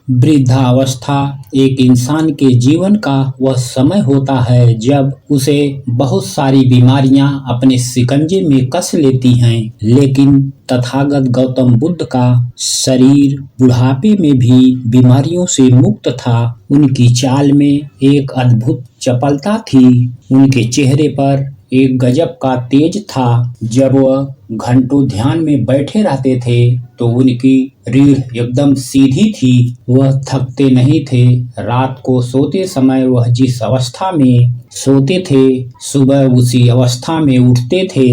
वृद्धावस्था एक इंसान के जीवन का वह समय होता है जब उसे बहुत सारी बीमारियां अपने शिकंजे में कस लेती हैं। लेकिन तथागत गौतम बुद्ध का शरीर बुढ़ापे में भी बीमारियों से मुक्त था। उनकी चाल में एक अद्भुत चपलता थी। उनके चेहरे पर एक गजब का तेज था। जब वह घंटों ध्यान में बैठे रहते थे तो उनकी रीढ़ एकदम सीधी थी। वह थकते नहीं थे। रात को सोते समय वह जिस अवस्था में सोते थे, सुबह उसी अवस्था में उठते थे।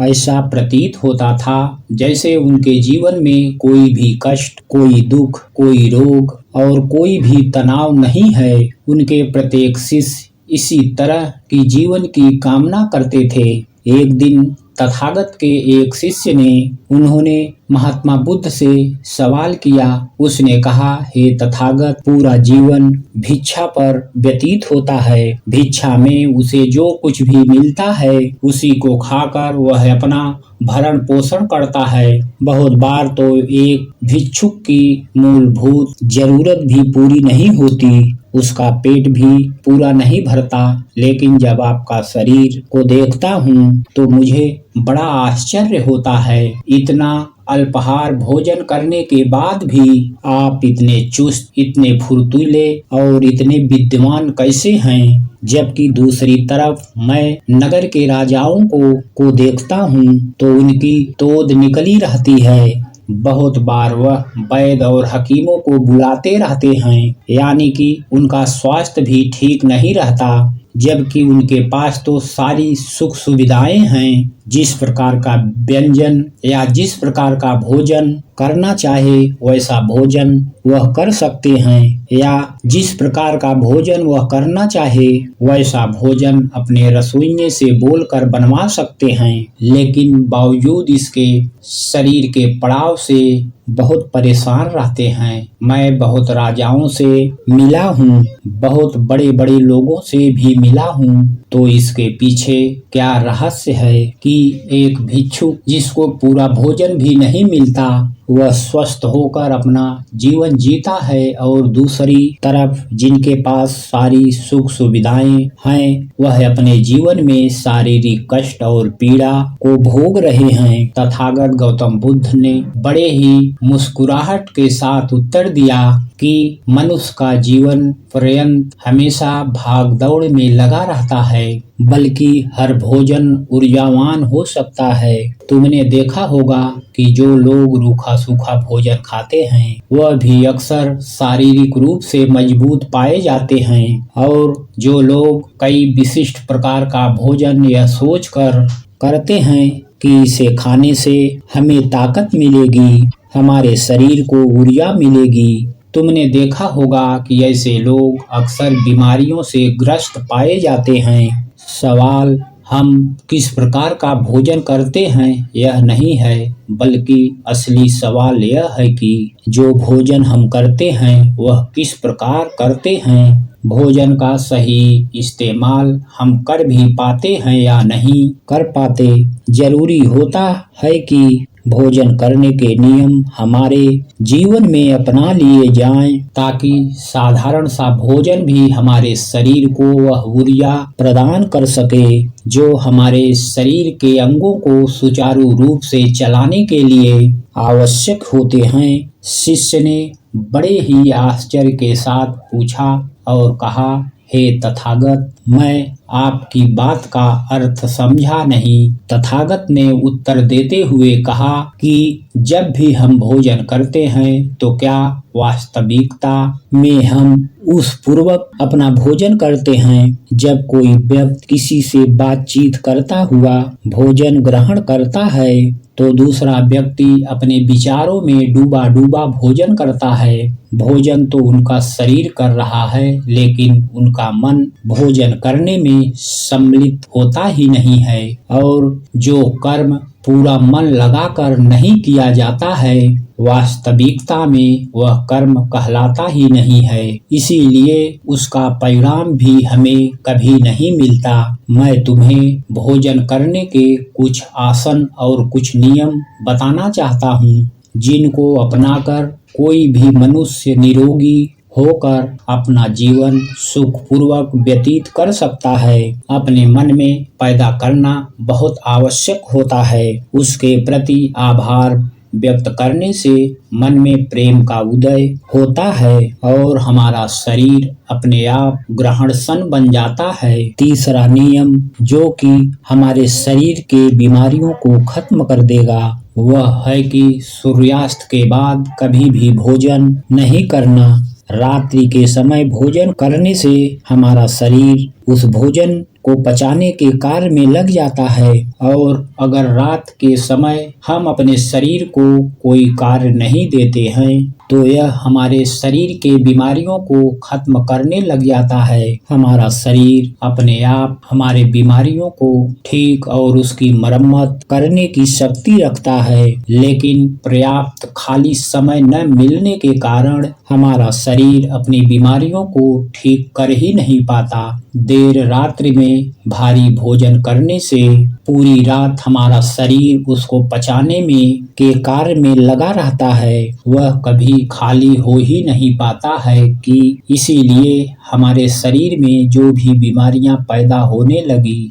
ऐसा प्रतीत होता था जैसे उनके जीवन में कोई भी कष्ट, कोई दुख, कोई रोग और कोई भी तनाव नहीं है। उनके प्रत्येक शिष्य इसी तरह की जीवन की कामना करते थे। एक दिन तथागत के एक शिष्य ने उन्होंने महात्मा बुद्ध से सवाल किया। उसने कहा, हे तथागत, पूरा जीवन भिक्षा पर व्यतीत होता है। भिक्षा में उसे जो कुछ भी मिलता है उसी को खाकर वह अपना भरण पोषण करता है। बहुत बार तो एक भिक्षुक की मूलभूत जरूरत भी पूरी नहीं होती, उसका पेट भी पूरा नहीं भरता। लेकिन जब आपका शरीर को देखता हूँ तो मुझे बड़ा आश्चर्य होता है। इतना अल्पाहार भोजन करने के बाद भी आप इतने चुस्त, इतने फुर्तीले और इतने विद्वान कैसे हैं? जबकि दूसरी तरफ मैं नगर के राजाओं को देखता हूँ तो उनकी तोद निकली रहती है। बहुत बार वह वैद्य और हकीमों को बुलाते रहते हैं, यानी कि उनका स्वास्थ्य भी ठीक नहीं रहता। जबकि उनके पास तो सारी सुख सुविधाएं हैं। जिस प्रकार का व्यंजन या जिस प्रकार का भोजन करना चाहे वैसा भोजन वह कर सकते हैं, या जिस प्रकार का भोजन वह करना चाहे वैसा भोजन अपने रसोइये से बोलकर बनवा सकते हैं। लेकिन बावजूद इसके शरीर के पड़ाव से बहुत परेशान रहते हैं। मैं बहुत राजाओं से मिला हूँ, बहुत बड़े बड़े लोगों से भी मिला हूँ। तो इसके पीछे क्या रहस्य है कि एक भिक्षुक जिसको पूरा भोजन भी नहीं मिलता वह स्वस्थ होकर अपना जीवन जीता है, और दूसरी तरफ जिनके पास सारी सुख सुविधाएं हैं वह अपने जीवन में शारीरिक कष्ट और पीड़ा को भोग रहे हैं। तथागत गौतम बुद्ध ने बड़े ही मुस्कुराहट के साथ उत्तर दिया कि मनुष्य का जीवन पर्यंत हमेशा भाग दौड़ में लगा रहता है, बल्कि हर भोजन ऊर्जावान हो सकता है। तुमने देखा होगा कि जो लोग रूखा सूखा भोजन खाते हैं वह भी अक्सर शारीरिक रूप से मजबूत पाए जाते हैं, और जो लोग कई विशिष्ट प्रकार का भोजन यह सोचकर करते हैं कि इसे खाने से हमें ताकत मिलेगी, हमारे शरीर को ऊर्जा मिलेगी, तुमने देखा होगा कि ऐसे लोग अक्सर बीमारियों से ग्रस्त पाए जाते हैं। सवाल हम किस प्रकार का भोजन करते हैं यह नहीं है, बल्कि असली सवाल यह है कि जो भोजन हम करते हैं वह किस प्रकार करते हैं। भोजन का सही इस्तेमाल हम कर भी पाते हैं या नहीं कर पाते। जरूरी होता है कि भोजन करने के नियम हमारे जीवन में अपना लिए जाएं, ताकि साधारण सा भोजन भी हमारे शरीर को वह ऊर्जा प्रदान कर सके जो हमारे शरीर के अंगों को सुचारू रूप से चलाने के लिए आवश्यक होते हैं। शिष्य ने बड़े ही आश्चर्य के साथ पूछा और कहा, हे तथागत, मैं आपकी बात का अर्थ समझा नहीं। तथागत ने उत्तर देते हुए कहा कि जब भी हम भोजन करते हैं तो क्या वास्तविकता में हम उस पूर्वक अपना भोजन करते हैं। जब कोई व्यक्ति किसी से बातचीत करता हुआ भोजन ग्रहण करता है तो दूसरा व्यक्ति अपने विचारों में डूबा डूबा भोजन करता है। भोजन तो उनका शरीर कर रहा है, लेकिन उनका मन भोजन करने में सम्मिलित होता ही नहीं है, और जो कर्म पूरा मन लगाकर नहीं किया जाता है वास्तविकता में वह कर्म कहलाता ही नहीं है। इसीलिए उसका परिणाम भी हमें कभी नहीं मिलता। मैं तुम्हें भोजन करने के कुछ आसन और कुछ नियम बताना चाहता हूँ। जिनको अपनाकर कोई भी मनुष्य निरोगी होकर अपना जीवन सुखपूर्वक व्यतीत कर सकता है। अपने मन में पैदा करना बहुत आवश्यक होता है। उसके प्रति आभार व्यक्त करने से मन में प्रेम का उदय होता है और हमारा शरीर अपने आप ग्रहणसन बन जाता है। तीसरा नियम जो कि हमारे शरीर के बीमारियों को खत्म कर देगा वह है कि सूर्यास्त के बाद कभी भी भोजन नहीं करना। रात्रि के समय भोजन करने से हमारा शरीर उस भोजन को पचाने के कार्य में लग जाता है और अगर रात के समय हम अपने शरीर को कोई कार्य नहीं देते हैं तो यह हमारे शरीर के बीमारियों को खत्म करने लग जाता है। हमारा शरीर अपने आप हमारे बीमारियों को ठीक और उसकी मरम्मत करने की शक्ति रखता है, लेकिन पर्याप्त खाली समय न मिलने के कारण हमारा शरीर अपनी बीमारियों को ठीक कर ही नहीं पाता। देर रात्रि में भारी भोजन करने से पूरी रात हमारा शरीर उसको पचाने में के कार्य में लगा रहता है, वह कभी खाली हो ही नहीं पाता है कि इसीलिए हमारे शरीर में जो भी बीमारियां पैदा होने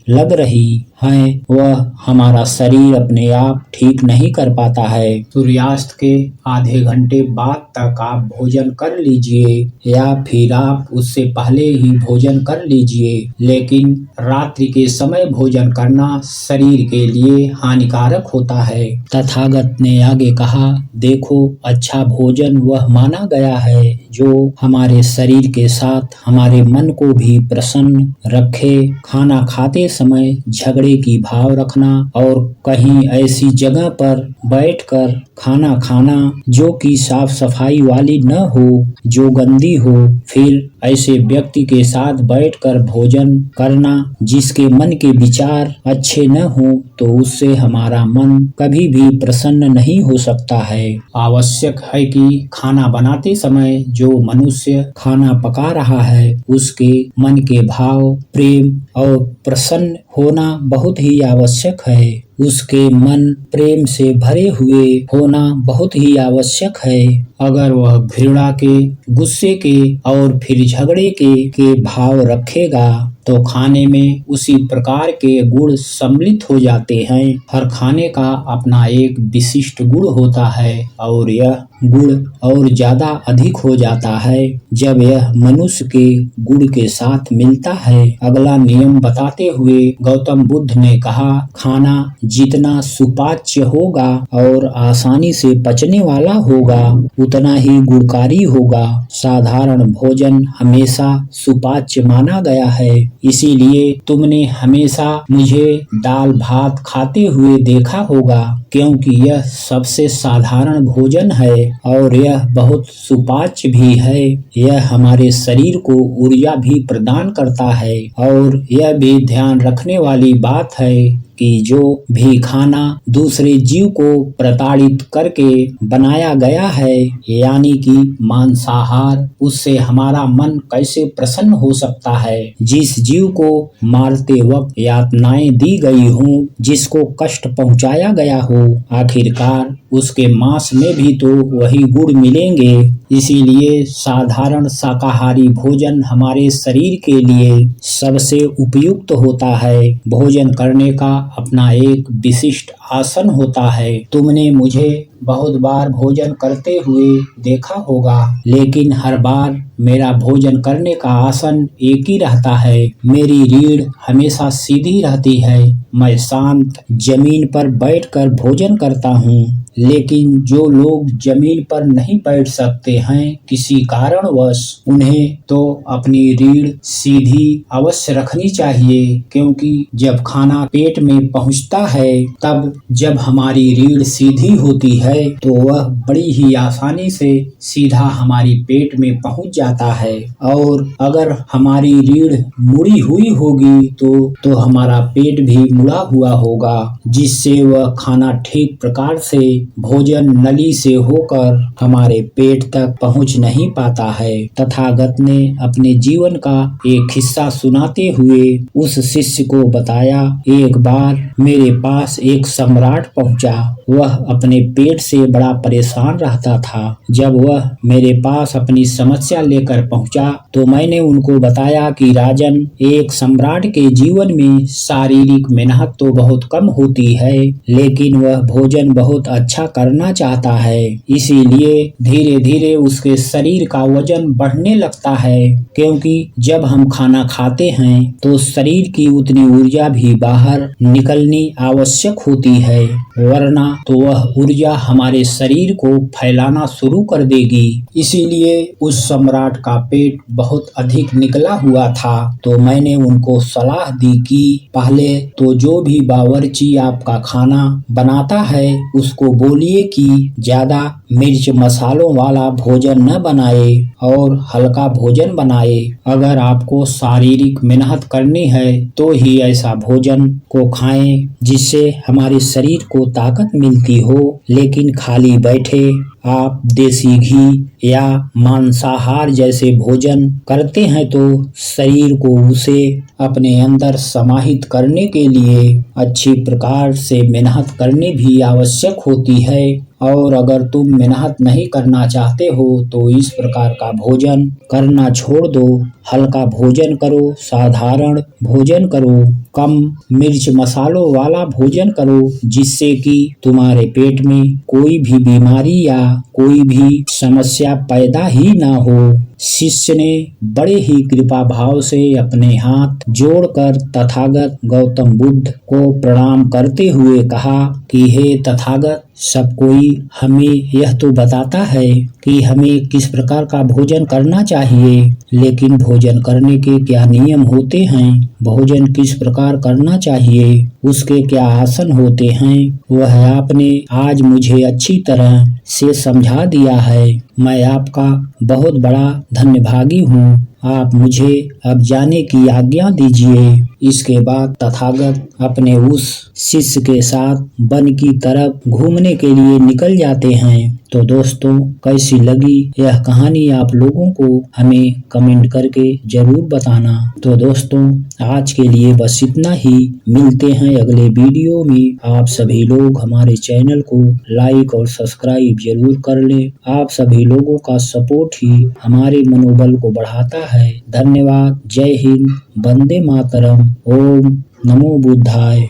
लग रही हैं वह हमारा शरीर अपने आप ठीक नहीं कर पाता है। सूर्यास्त के आधे घंटे बाद तक आप भोजन कर लीजिए या फिर आप उससे पहले ही भोजन कर लीजिए, लेकिन रात्रि के समय भोजन करना शरीर के लिए हानिकारक होता है। तथागत ने आगे कहा, देखो अच्छा भोजन वह माना गया है जो हमारे शरीर के साथ हमारे मन को भी प्रसन्न रखे। खाना खाते समय झगड़े की भाव रखना और कहीं ऐसी जगह पर बैठकर खाना खाना जो कि साफ सफाई वाली न हो, जो गंदी हो, फिर ऐसे व्यक्ति के साथ बैठकर भोजन करना जिसके मन के विचार अच्छे न हो तो उससे हमारा मन कभी भी प्रसन्न नहीं हो सकता है। आवश्यक है कि खाना बनाते समय जो मनुष्य खाना पका रहा है उसके मन के भाव प्रेम और प्रसन्न होना बहुत ही आवश्यक है। उसके मन प्रेम से भरे हुए होना बहुत ही आवश्यक है। अगर वह घृणा के, गुस्से के और फिर झगड़े के भाव रखेगा तो खाने में उसी प्रकार के गुण सम्मिलित हो जाते हैं। हर खाने का अपना एक विशिष्ट गुण होता है और यह गुण और ज्यादा अधिक हो जाता है जब यह मनुष्य के गुण के साथ मिलता है। अगला नियम बताते हुए गौतम बुद्ध ने कहा, खाना जितना सुपाच्य होगा और आसानी से पचने वाला होगा उतना ही गुणकारी होगा। साधारण भोजन हमेशा सुपाच्य माना गया है, इसीलिए तुमने हमेशा मुझे दाल भात खाते हुए देखा होगा क्योंकि यह सबसे साधारण भोजन है और यह बहुत सुपाच्य भी है। यह हमारे शरीर को ऊर्जा भी प्रदान करता है और यह भी ध्यान रखने वाली बात है कि जो भी खाना दूसरे जीव को प्रताड़ित करके बनाया गया है यानी कि मांसाहार, उससे हमारा मन कैसे प्रसन्न हो सकता है। जिस जीव को मारते वक्त यातनाएं दी गई हों, जिसको कष्ट पहुंचाया गया हो, आखिरकार उसके मांस में भी तो वही गुण मिलेंगे। इसीलिए साधारण शाकाहारी भोजन हमारे शरीर के लिए सबसे उपयुक्त होता है। भोजन करने का अपना एक विशिष्ट आसन होता है। तुमने मुझे बहुत बार भोजन करते हुए देखा होगा, लेकिन हर बार मेरा भोजन करने का आसन एक ही रहता है। मेरी रीढ़ हमेशा सीधी रहती है। मैं शांत जमीन पर बैठकर भोजन करता हूँ, लेकिन जो लोग जमीन पर नहीं बैठ सकते हैं किसी कारणवश, उन्हें तो अपनी रीढ़ सीधी अवश्य रखनी चाहिए, क्योंकि जब खाना पेट में पहुंचता है तब जब हमारी रीढ़ सीधी होती है तो वह बड़ी ही आसानी से सीधा हमारी पेट में पहुंच जाता है। और अगर हमारी रीढ़ मुड़ी हुई होगी तो हमारा पेट भी मुड़ा हुआ होगा, जिससे वह खाना ठीक प्रकार से भोजन नली से होकर हमारे पेट तक पहुंच नहीं पाता है। तथागत ने अपने जीवन का एक हिस्सा सुनाते हुए उस शिष्य को बताया, एक बार मेरे पास एक सम्राट पहुंचा। वह अपने पेट से बड़ा परेशान रहता था। जब वह मेरे पास अपनी समस्या लेकर पहुंचा तो मैंने उनको बताया कि राजन, एक सम्राट के जीवन में शारीरिक मेहनत तो बहुत कम होती है, लेकिन वह भोजन बहुत अच्छा करना चाहता है, इसीलिए धीरे धीरे उसके शरीर का वजन बढ़ने लगता है, क्योंकि जब हम खाना खाते हैं तो शरीर की उतनी ऊर्जा भी बाहर निकलनी आवश्यक होती है, वरना तो वह ऊर्जा हमारे शरीर को फैलाना शुरू कर देगी। इसीलिए उस सम्राट का पेट बहुत अधिक निकला हुआ था। तो मैंने उनको सलाह दी कि पहले तो जो भी बावर्ची आपका खाना बनाता है उसको बोलिए कि ज्यादा मिर्च मसालों वाला भोजन न बनाए और हल्का भोजन बनाए। अगर आपको शारीरिक मेहनत करनी है तो ही ऐसा भोजन को खाएं जिससे हमारे शरीर को ताकत मिलती हो, लेकिन खाली बैठे आप देसी घी या मांसाहार जैसे भोजन करते हैं तो शरीर को उसे अपने अंदर समाहित करने के लिए अच्छी प्रकार से मेहनत करनी भी आवश्यक होती है। और अगर तुम मेहनत नहीं करना चाहते हो तो इस प्रकार का भोजन करना छोड़ दो, हल्का भोजन करो, साधारण भोजन करो, कम मिर्च मसालों वाला भोजन करो, जिससे कि तुम्हारे पेट में कोई भी बीमारी या कोई भी समस्या पैदा ही ना हो। शिष्य ने बड़े ही कृपा भाव से अपने हाथ जोड़कर तथागत गौतम बुद्ध को प्रणाम करते हुए कहा कि हे तथागत, सब कोई हमें यह तो बताता है कि हमें किस प्रकार का भोजन करना चाहिए, लेकिन भोजन करने के क्या नियम होते हैं, भोजन किस प्रकार करना चाहिए, उसके क्या आसन होते हैं, वह आपने आज मुझे अच्छी तरह से समझा दिया है। मैं आपका बहुत बड़ा धन्यभागी हूँ। आप मुझे अब जाने की आज्ञा दीजिए। इसके बाद तथागत अपने उस शिष्य के साथ वन की तरफ घूमने के लिए निकल जाते हैं। तो दोस्तों, कैसी लगी यह कहानी आप लोगों को हमें कमेंट करके जरूर बताना। तो दोस्तों, आज के लिए बस इतना ही। मिलते हैं अगले वीडियो में। आप सभी लोग हमारे चैनल को लाइक और सब्सक्राइब जरूर कर लें। आप सभी लोगों का सपोर्ट ही हमारे मनोबल को बढ़ाता है। धन्यवाद। जय हिंद। वंदे मातरम। ओम नमो बुद्धाय।